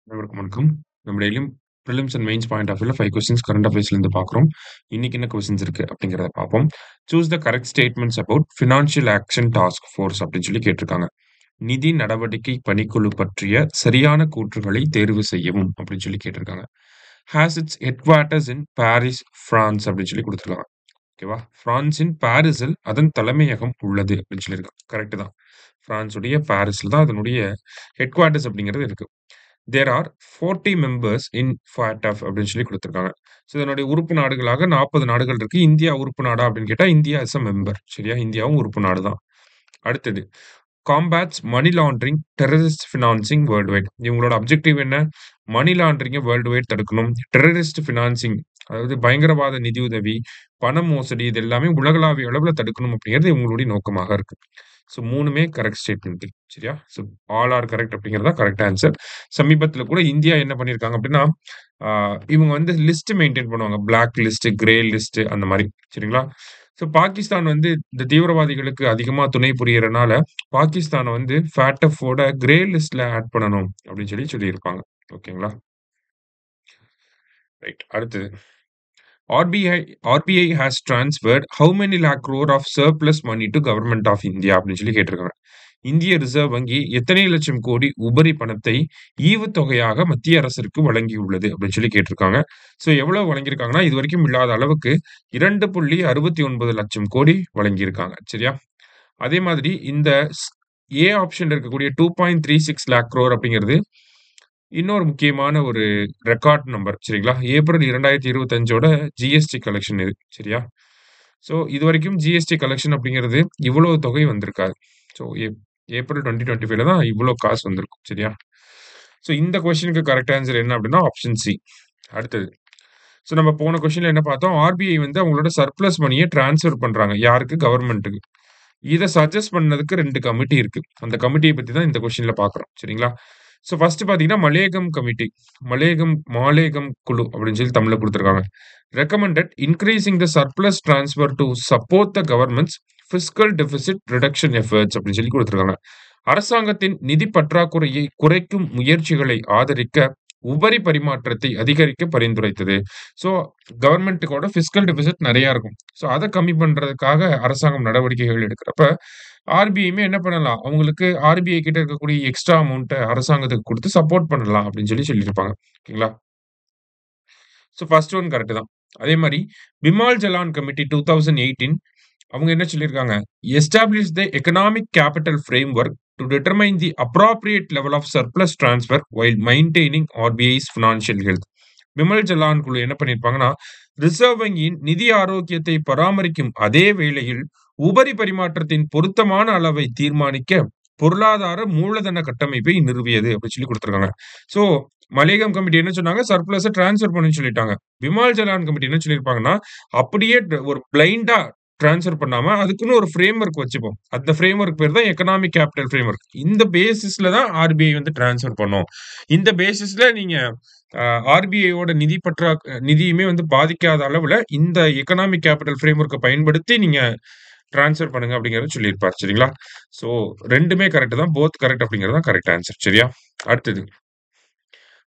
அனைவருக்கும் வணக்கம். நம்ம டெய்லியும் prelims and mains point of வியூல 5 கொஸ்டின்ஸ் கரண்ட் அஃபேர்ஸ்லேருந்து பார்க்குறோம். இன்னைக்கு என்ன கொஸ்டின்ஸ் இருக்கு அப்படிங்கிறத பார்ப்போம். Choose the correct statements about financial action task force அப்படின்னு சொல்லி கேட்டிருக்காங்க. நிதி நடவடிக்கை பணிக்குழு பற்றிய சரியான கூற்றுகளை தேர்வு செய்யவும் அப்படின்னு சொல்லி கேட்டிருக்காங்க. Has its head quarters in Paris, France அப்படின்னு சொல்லி கொடுத்துருக்காங்க. ஓகேவா? பிரான்சின் பாரிஸில் அதன் தலைமையகம் உள்ளது அப்படின்னு சொல்லியிருக்காங்க. கரெக்ட் தான். பிரான்சுடைய பாரிஸ்ல தான் அதனுடைய ஹெட் குவார்ட்டர்ஸ் அப்படிங்கிறது இருக்கு. There are 40 members in FATF அப்படின்னு சொல்லி குடுத்திருக்காங்க. ஸோ இதனுடைய உறுப்பு நாடுகளாக 40 நாடுகள் இருக்கு. இந்தியா உறுப்பு நாடா அப்படின்னு கேட்டா, இந்தியா இஸ் அ மெம்பர். சரியா? இந்தியாவும் உறுப்பு நாடு தான். அடுத்தது, combats money laundering, terrorist financing worldwide. இவங்களோட அப்ஜெக்டிவ் என்ன? மனி லாண்டரிங்க வேர்ல்டு வைட் தடுக்கணும். டெரரிஸ்ட் ஃபினான்சிங், அதாவது பயங்கரவாத நிதியுதவி, பண மோசடி இது எல்லாமே உலகளாவிய அளவுல தடுக்கணும் அப்படிங்கிறது இவங்களுடைய நோக்கமாக இருக்கு. ஸோ 3மே கரெக்ட் ஸ்டேட்மெண்ட். சரியா? ஸோ ஆல் ஆர் கரெக்ட் அப்படிங்கிறது தான் கரெக்ட் ஆன்சர். சமீபத்தில கூட இந்தியா என்ன பண்ணியிருக்காங்க அப்படின்னா, ஆ இவங்க வந்து லிஸ்ட் மெயின்டெயின் பண்ணுவாங்க. பிளாக் லிஸ்ட், கிரே லிஸ்ட் அந்த மாரி. சரிங்களா? ஸோ பாகிஸ்தான் வந்து இந்த தீவிரவாதிகளுக்கு அதிகமா துணை புரியறனால, பாகிஸ்தான வந்து FATF-ஓட கிரே லிஸ்ட்ல ஆட் பண்ணணும் அப்படின்னு சொல்லியிருப்பாங்க. ஓகேங்களா? ரைட். அடுத்தது. RBI RBI has transferred how many lakh crore of surplus money to government of India அப்படின்னு சொல்லி கேட்டிருக்காங்க. இந்திய ரிசர்வ் வங்கி எத்தனை லட்சம் கோடி உபரி பணத்தை ஈவுத்தொகையாக மத்திய அரசிற்கு வழங்கியுள்ளது அப்படின்னு சொல்லி கேட்டிருக்காங்க. ஸோ எவ்வளவு வழங்கியிருக்காங்கன்னா, இதுவரைக்கும் இல்லாத அளவுக்கு 2.69 லட்சம் கோடி வழங்கியிருக்காங்க. சரியா? அதே மாதிரி இந்த ஏ ஆப்ஷன்ல இருக்கக்கூடிய 2.36 லாக் crore அப்படிங்கிறது இன்னொரு முக்கியமான ஒரு ரெக்கார்ட் நம்பர். சரிங்களா? ஏப்ரல் 2025ஓட ஜிஎஸ்டி கலெக்ஷன் இது. சரியா? ஸோ இதுவரைக்கும் ஜிஎஸ்டி கலெக்ஷன் அப்படிங்கிறது இவ்வளவு தொகை வந்திருக்காது. ஸோ ஏப்ரல் 2025ல தான் இவ்வளோ காசு வந்திருக்கும். சரியா? ஸோ இந்த கொஸ்டினுக்கு கரெக்ட் ஆன்சர் என்ன அப்படின்னா ஆப்ஷன் சி. அடுத்தது. ஸோ நம்ம போன கொஸ்டின்ல என்ன பார்த்தோம்? ஆர்பிஐ வந்து அவங்களோட சர்ப்ளஸ் மணிய டிரான்ஸ்ஃபர் பண்றாங்க. யாருக்கு? கவர்ன்மென்ட்க்கு. இத சஜெஸ்ட் பண்ணதுக்கு 2 கமிட்டி இருக்கு. அந்த கமிட்டிய பத்தி தான் இந்த கொஸ்டின்ல பார்க்குறோம். சரிங்களா? ஸோ ஃபர்ஸ்ட் பார்த்தீங்கன்னா, மலேகம் கமிட்டி. மாலேகம் குழு அப்படின்னு சொல்லி தமிழ்ல குடுத்திருக்காங்க. Recommended increasing the surplus transfer to support the government's fiscal deficit reduction efforts அப்படின்னு சொல்லி குடுத்திருக்காங்க. அரசாங்கத்தின் நிதி பற்றாக்குறையை குறைக்கும் முயற்சிகளை ஆதரிக்க உபரி பரிமாற்றத்தை அதிகரிக்க பரிந்துரைத்தது. ஸோ கவர்ன்மென்ட்‌கோட பிஸ்கல் டெபிசிட் நெறைய இருக்கும். ஸோ அத கம்மி பண்றதுக்காக அரசாங்கம் நடவடிக்கைகள் எடுக்கிறப்ப, ஆர்பிஐயுமே என்ன பண்ணலாம்? அவங்களுக்கு ஆர்பிஐ கிட்ட இருக்கக்கூடிய எக்ஸ்ட்ரா அமௌண்ட்ட அரசாங்கத்துக்கு குடுத்து சப்போர்ட் பண்ணலாம் அப்படின்னு சொல்லியிருப்பாங்க. ஓகேங்களா? ஸோ ஃபர்ஸ்ட் ஒன் கரெக்ட் தான். அதே மாரி பிமால் ஜலான் கமிட்டி 2018 அவங்க என்ன சொல்லியிருக்காங்க? Establish the economic capital framework to determine the appropriate level of surplus transfer while maintaining RBI's financial health. Bimal Jalan குழு என்ன பண்ணியிருப்பாங்கன்னா, ரிசர்வ் வங்கியின் நிதி ஆரோக்கியத்தை பராமரிக்கும் அதே வேளையில், உபரி பரிமாற்றத்தின் பொருத்தமான அளவை தீர்மானிக்க பொருளாதார மூலதன கட்டமைப்பை நிறுவியது அப்படின்னு சொல்லி குடுத்திருக்காங்க. ஸோ மலேகம் கமிட்டி என்ன சொன்னாங்க? சர்ப்ளஸ டிரான்ஸ்ஃபர் பண்ணுன்னு சொல்லிட்டாங்க. பிமால் ஜலான் கமிட்டி என்ன சொல்லியிருப்பாங்கன்னா, அப்படியே ஒரு பிளைண்டா டிரான்ஸ்ஃபர் பண்ணாம, அதுக்குன்னு ஒரு ஃப்ரேம்வொர்க் வச்சுப்போம். அந்த ஃப்ரேம்வொர்க் பேர் தான் எக்கனாமிக் கேப்பிட்டல் ஃப்ரேம்வொர்க். இந்த பேசிஸ்ல தான் ஆர்பிஐ வந்து டிரான்ஸ்ஃபர் பண்ணும். இந்த பேசிஸ்ல நீங்க ஆர்பிஐயோட நிதியுமே வந்து பாதிக்காத அளவுல இந்த எக்கனாமிக் கேப்பிட்டல் ஃப்ரேம்வொர்க்க பயன்படுத்தி நீங்க டிரான்ஸ்ஃபர் பண்ணுங்க அப்படிங்கிறத சொல்லியிருப்பார். சரிங்களா? ஸோ 2மே கரெக்ட் தான். போத் கரெக்ட் அப்படிங்கிறது தான் கரெக்ட் ஆன்சர். சரியா? அடுத்தது.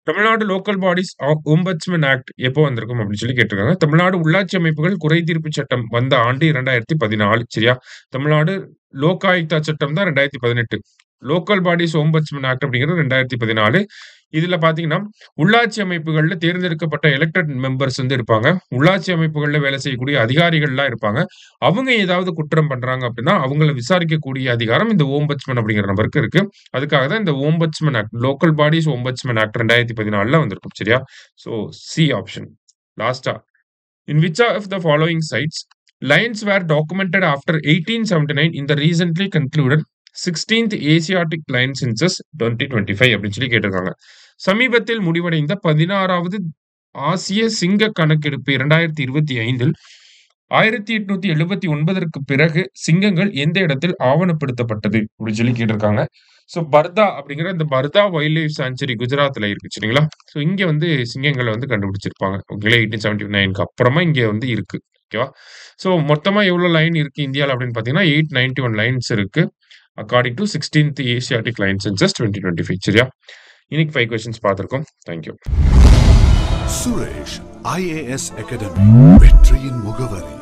Tamil Nadu local bodies ombudsman act எப்போ வந்திருக்கும் அப்படின்னு சொல்லி கேட்டிருக்காங்க. தமிழ்நாடு உள்ளாட்சி அமைப்புகள் குறைதீர்ப்பு சட்டம் வந்த ஆண்டு 2014. சரியா? தமிழ்நாடு லோகாயுக்தா சட்டம் தான் 2018. லோக்கல் பாடிஸ் ஓம்பட்ஸ்மன் ஆக்ட் அப்படிங்கிறது 2014. இதுல பார்த்தீங்கன்னா, உள்ளாட்சி அமைப்புகள்ல தேர்ந்தெடுக்கப்பட்ட எலக்டட் மெம்பர்ஸ் வந்து இருப்பாங்க. உள்ளாட்சி அமைப்புகள்ல வேலை செய்யக்கூடிய அதிகாரிகள்லாம் இருப்பாங்க. அவங்க ஏதாவது குற்றம் பண்றாங்க அப்படின்னா, அவங்கள விசாரிக்கக்கூடிய அதிகாரம் இந்த ஓம்பட்ஸ்மன் அப்படிங்கிற நபருக்கு இருக்கு. அதுக்காக தான் இந்த ombudsman act, local bodies ombudsman act 2014ல வந்திருக்கும். சரியா? So C option. லாஸ்ட்டா, in which of the following sites lions were documented after 1879 in the recently concluded 16th Asiatic lion census 2025 அப்படின்னு சொல்லி கேட்டிருக்காங்க. சமீபத்தில் முடிவடைந்த 16வது ஆசிய சிங்க கணக்கெடுப்பு 2025ல் 1879ற்கு பிறகு சிங்கங்கள் எந்த இடத்தில் ஆவணப்படுத்தப்பட்டது அப்படின்னு சொல்லி கேட்டிருக்காங்க. ஸோ பர்தா அப்படிங்கிற இந்த பர்தா வைல்ட் லைஃப் சாங்சுரி குஜராத்ல இருக்கு. சரிங்களா? ஸோ இங்க வந்து சிங்கங்கள வந்து கண்டுபிடிச்சிருப்பாங்க. ஓகேங்களா? 1879க்கு அப்புறமா இங்க வந்து இருக்கு. ஓகேவா? ஸோ மொத்தமா எவ்வளோ லைன் இருக்கு இந்தியால அப்படின்னு பார்த்தீங்கன்னா, 891 லைன்ஸ் இருக்கு. According to 16th Asiatic lion census 2025. சரியா? இன்னைக்கு 5 கொஸ்டின்ஸ் பார்த்திருக்கோம். Thank you. Suresh IAS academy வெற்றியின் முகவரி.